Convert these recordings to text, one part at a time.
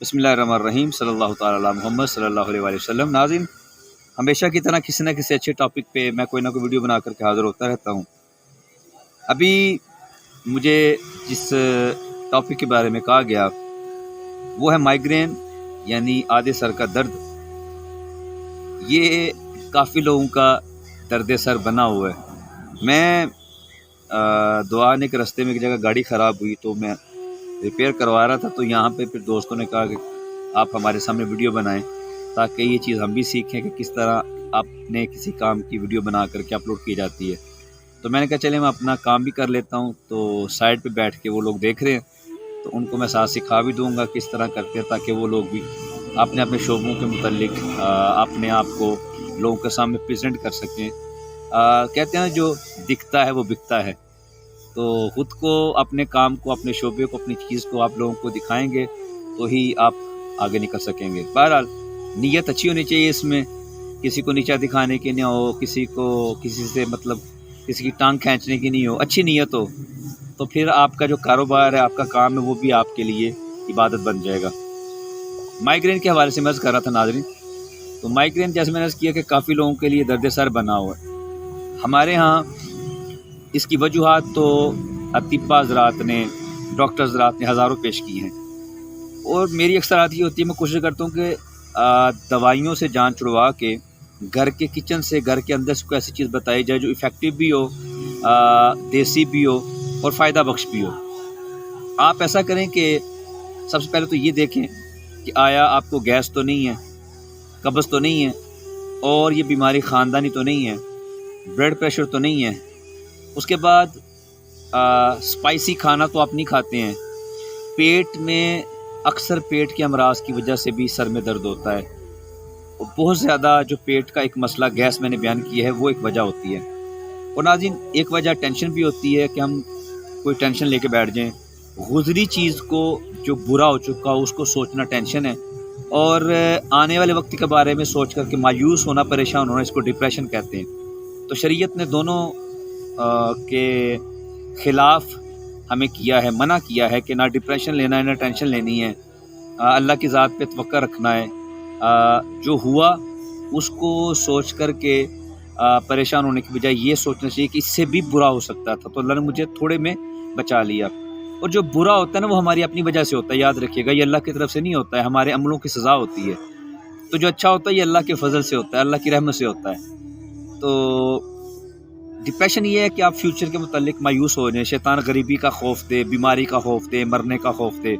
بسم اللہ الرحمن الرحیم صلی اللہ تعالیٰ علی محمد صلی اللہ علیہ وسلم۔ ناظرین، ہمیشہ کی طرح کسی نہ کسی اچھے ٹاپک پہ میں کوئی نہ کوئی ویڈیو بنا کر کے حاضر ہوتا رہتا ہوں۔ ابھی مجھے جس ٹاپک کے بارے میں کہا گیا وہ ہے مائیگرین، یعنی آدھے سر کا درد۔ یہ کافی لوگوں کا درد سر بنا ہوا ہے۔ میں دعانے کے راستے میں ایک جگہ گاڑی خراب ہوئی تو میں ریپیئر کروا رہا تھا، تو یہاں پہ پھر دوستوں نے کہا کہ آپ ہمارے سامنے ویڈیو بنائیں تاکہ یہ چیز ہم بھی سیکھیں کہ کس طرح آپ نے کسی کام کی ویڈیو بنا کر کے اپلوڈ کی جاتی ہے۔ تو میں نے کہا چلے میں اپنا کام بھی کر لیتا ہوں، تو سائڈ پہ بیٹھ کے وہ لوگ دیکھ رہے ہیں تو ان کو میں ساتھ سکھا بھی دوں گا کس طرح کرتے ہیں، تاکہ وہ لوگ بھی اپنے اپنے شعبوں کے متعلق اپنے آپ کو لوگوں کے سامنے پریزنٹ کر سکیں۔ کہتے ہیں جو دکھتا ہے وہ بکتا ہے، تو خود کو، اپنے کام کو، اپنے شعبے کو، اپنی چیز کو آپ لوگوں کو دکھائیں گے تو ہی آپ آگے نکل سکیں گے۔ بہرحال نیت اچھی ہونی چاہیے، اس میں کسی کو نیچا دکھانے کی نہ ہو، کسی سے کسی کی ٹانگ کھینچنے کی نہیں ہو، اچھی نیت ہو تو پھر آپ کا جو کاروبار ہے، آپ کا کام ہے، وہ بھی آپ کے لیے عبادت بن جائے گا۔ مائیگرین کے حوالے سے میں عرض کر رہا تھا ناظرین، تو مائیگرین جیسے میں نے عرض کیا کہ کافی لوگوں کے لیے درد سر بنا ہوا ہے۔ ہمارے ہاں اس کی وجوہات تو اطباء حضرات نے، ڈاکٹر حضرات نے ہزاروں پیش کی ہیں، اور میری اکثر عادت یہ ہوتی ہے، میں کوشش کرتا ہوں کہ دوائیوں سے جان چھڑوا کے گھر کے کچن سے، گھر کے اندر سے کوئی ایسی چیز بتائی جائے جو افیکٹو بھی ہو، دیسی بھی ہو اور فائدہ بخش بھی ہو۔ آپ ایسا کریں کہ سب سے پہلے تو یہ دیکھیں کہ آیا آپ کو گیس تو نہیں ہے، قبض تو نہیں ہے، اور یہ بیماری خاندانی تو نہیں ہے، بلڈ پریشر تو نہیں ہے۔ اس کے بعد سپائسی کھانا تو آپ نہیں کھاتے ہیں۔ پیٹ میں اکثر پیٹ کے امراض کی وجہ سے بھی سر میں درد ہوتا ہے، اور بہت زیادہ جو پیٹ کا ایک مسئلہ گیس میں نے بیان کیا ہے وہ ایک وجہ ہوتی ہے۔ اور ناظرین، ایک وجہ ٹینشن بھی ہوتی ہے کہ ہم کوئی ٹینشن لے کے بیٹھ جائیں، گزری چیز کو جو برا ہو چکا ہو اس کو سوچنا ٹینشن ہے، اور آنے والے وقت کے بارے میں سوچ کر کے مایوس ہونا، پریشان ہونا، اس کو ڈپریشن کہتے ہیں۔ تو شریعت نے دونوں کے خلاف ہمیں کیا ہے، منع کیا ہے کہ نہ ڈپریشن لینا ہے، نہ ٹینشن لینی ہے، اللہ کی ذات پہ توقع رکھنا ہے۔ جو ہوا اس کو سوچ کر کے پریشان ہونے کی بجائے یہ سوچنا چاہیے کہ اس سے بھی برا ہو سکتا تھا، تو اللہ نے مجھے تھوڑے میں بچا لیا۔ اور جو برا ہوتا ہے نا وہ ہماری اپنی وجہ سے ہوتا ہے، یاد رکھیے گا، یہ اللہ کی طرف سے نہیں ہوتا ہے، ہمارے عملوں کی سزا ہوتی ہے۔ تو جو اچھا ہوتا ہے یہ اللہ کے فضل سے ہوتا ہے، اللہ کی رحمت سے ہوتا ہے۔ تو ڈپریشن یہ ہے کہ آپ فیوچر کے متعلق مایوس ہو جائیں، شیطان غریبی کا خوف دے، بیماری کا خوف دے، مرنے کا خوف دے۔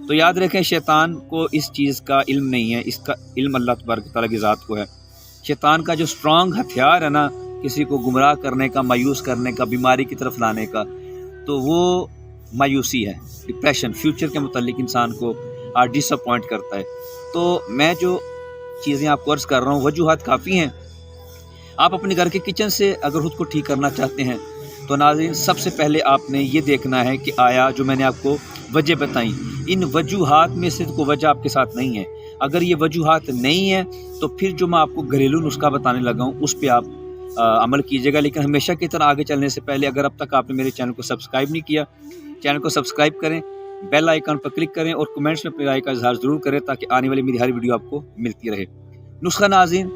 تو یاد رکھیں شیطان کو اس چیز کا علم نہیں ہے، اس کا علم اللہ تبارک و تعالیٰ کی ذات کو ہے۔ شیطان کا جو اسٹرانگ ہتھیار ہے نا کسی کو گمراہ کرنے کا، مایوس کرنے کا، بیماری کی طرف لانے کا، تو وہ مایوسی ہے، ڈپریشن، فیوچر کے متعلق انسان کو ڈس اپوائنٹ کرتا ہے۔ تو میں جو چیزیں آپ کو عرض کر رہا ہوں وجوہات کافی ہیں۔ آپ اپنے گھر کے کچن سے اگر خود کو ٹھیک کرنا چاہتے ہیں تو ناظرین سب سے پہلے آپ نے یہ دیکھنا ہے کہ آیا جو میں نے آپ کو وجہ بتائیں، ان وجوہات میں سے کوئی وجہ آپ کے ساتھ نہیں ہے۔ اگر یہ وجوہات نہیں ہیں تو پھر جو میں آپ کو گھریلو نسخہ بتانے لگا ہوں اس پہ آپ عمل کیجیے گا۔ لیکن ہمیشہ کی طرح آگے چلنے سے پہلے اگر اب تک آپ نے میرے چینل کو سبسکرائب نہیں کیا، چینل کو سبسکرائب کریں، بیل آئیکن پر کلک کریں، اور کمنٹس میں اپنی رائے کا اظہار ضرور کریں تاکہ آنے والی میری ہر ویڈیو آپ کو ملتی رہے۔ نسخہ ناظرین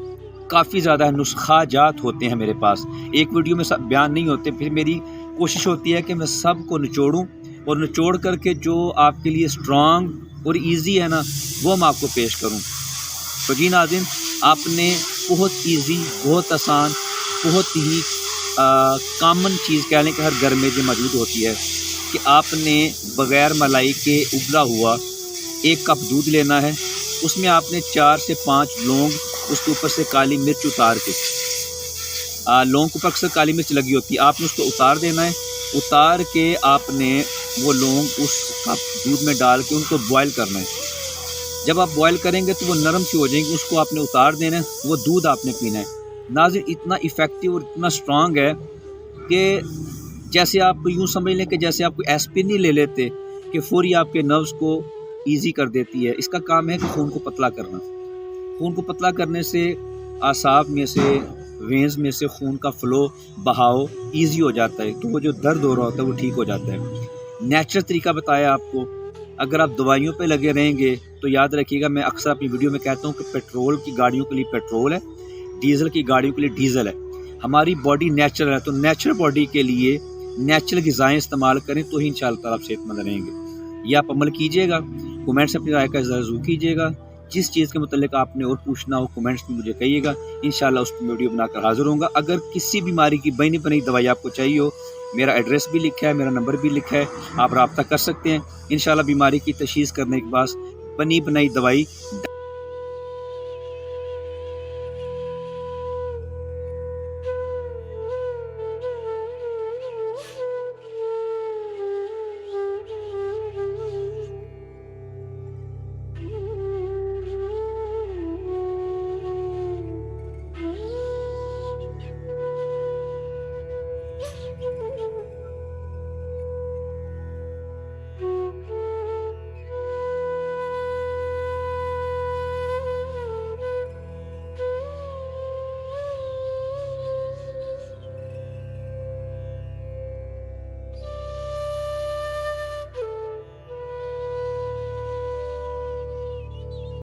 کافی زیادہ نسخہ جات ہوتے ہیں میرے پاس، ایک ویڈیو میں سب بیان نہیں ہوتے، پھر میری کوشش ہوتی ہے کہ میں سب کو نچوڑوں، اور نچوڑ کر کے جو آپ کے لیے اسٹرانگ اور ایزی ہے نا وہ میں آپ کو پیش کروں۔ تو جی ناظرین، آپ نے بہت ایزی، بہت آسان، بہت ہی کامن چیز کہہ لیں کہ ہر گھر میں جو موجود ہوتی ہے کہ آپ نے بغیر ملائی کے ابلا ہوا 1 کپ دودھ لینا ہے، اس میں آپ نے 4 سے 5 لونگ، اس کے اوپر سے کالی مرچ اتار کے، لونگ کے اوپر اکثر کالی مرچ لگی ہوتی ہے، آپ نے اس کو اتار دینا ہے۔ اتار کے آپ نے وہ لونگ اس کپ دودھ میں ڈال کے ان کو بوائل کرنا ہے۔ جب آپ بوائل کریں گے تو وہ نرم سی ہو جائیں گی، اس کو آپ نے اتار دینا ہے، وہ دودھ آپ نے پینا ہے۔ ناظرین اتنا ایفیکٹو اور اتنا اسٹرانگ ہے کہ جیسے آپ یوں سمجھ لیں کہ جیسے آپ کوئی ایسپرین نہیں لے لیتے کہ فوری آپ کے نروز کو ایزی کر دیتی ہے۔ اس کا کام ہے کہ خون کو پتلا کرنا۔ خون کو پتلا کرنے سے اعصاب میں سے، وینز میں سے خون کا فلو، بہاؤ ایزی ہو جاتا ہے، تو وہ جو درد ہو رہا ہوتا ہے وہ ٹھیک ہو جاتا ہے۔ نیچرل طریقہ بتایا آپ کو اگر آپ دوائیوں پہ لگے رہیں گے تو یاد رکھیے گا، میں اکثر اپنی ویڈیو میں کہتا ہوں کہ پیٹرول کی گاڑیوں کے لیے پیٹرول ہے، ڈیزل کی گاڑیوں کے لیے ڈیزل ہے۔ ہماری باڈی نیچرل ہے، تو نیچرل باڈی کے لیے نیچرل غذائیں استعمال کریں تو ہی انشاءاللہ تعالیٰ آپ صحت مند رہیں گے۔ یہ آپ عمل کیجیے گا، کومنٹ سے اپنی رائے کا اظہار ضرور کیجیے گا۔ جس چیز کے متعلق آپ نے اور پوچھنا ہو کومنٹس میں مجھے کہیے گا، انشاءاللہ اس پہ ویڈیو بنا کر حاضر ہوں گا۔ اگر کسی بیماری کی بنی بنائی دوائی آپ کو چاہیے ہو، میرا ایڈریس بھی لکھا ہے، میرا نمبر بھی لکھا ہے، آپ رابطہ کر سکتے ہیں۔ انشاءاللہ بیماری کی تشخیص کرنے کے بعد بنی بنائی دوائی